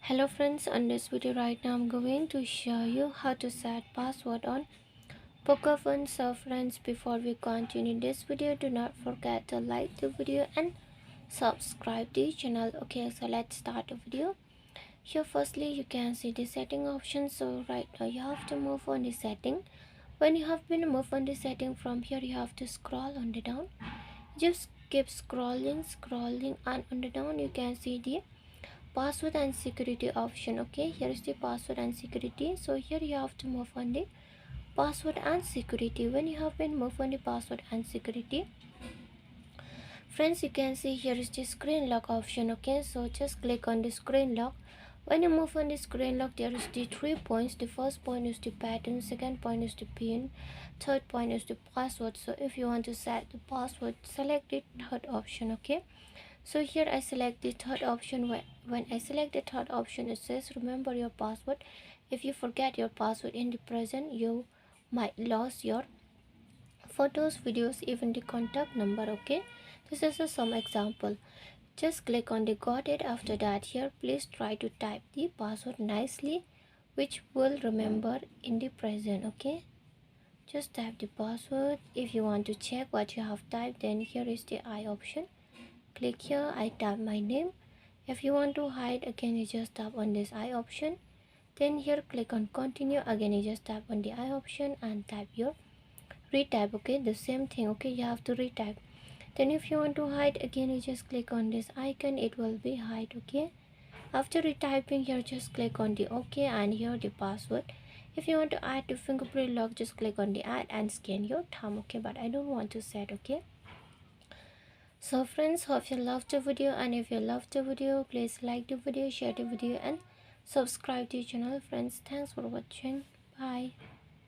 Hello friends, on this video right now I'm going to show you how to set password on Poco phone. So friends, before we continue this video, do not forget to like the video and subscribe the channel. Okay, so let's start the video. Here firstly you can see the setting option. So right now you have to move on the setting. When you have been moved on the setting, from here you have to scroll on the down. Just keep scrolling, and on the down you can see the password and security option. Okay, here is the password and security. So here you have to move on the password and security. When you have been moved on the password and security, friends, you can see here is the screen lock option. Okay, so just click on the screen lock. When you move on the screen lock, there is the 3 points. The first point is the pattern, second point is the pin, third point is the password. So if you want to set the password, select the third option. Okay, so here I select the third option. When I select the third option, it says remember your password. If you forget your password in the present, you might lose your photos, videos, even the contact number. Okay, this is some example. Just click on the got it. After that, here please try to type the password nicely, which will remember in the present. Okay, just type the password. If you want to check what you have typed, then here is the I option. Click here. I type my name. If you want to hide, again you just tap on this I option. Then here click on continue. Again you just tap on the I option and type your retype. Okay, the same thing. Okay, you have to retype. Then if you want to hide, again you just click on this icon, it will be hide. Okay, after retyping, here just click on the OK and here the password. If you want to add the fingerprint lock, just click on the add and scan your thumb. Okay, but I don't want to set. Okay, so friends, hope you loved the video, and if you loved the video, please like the video, share the video and subscribe to the channel. Friends, thanks for watching. Bye.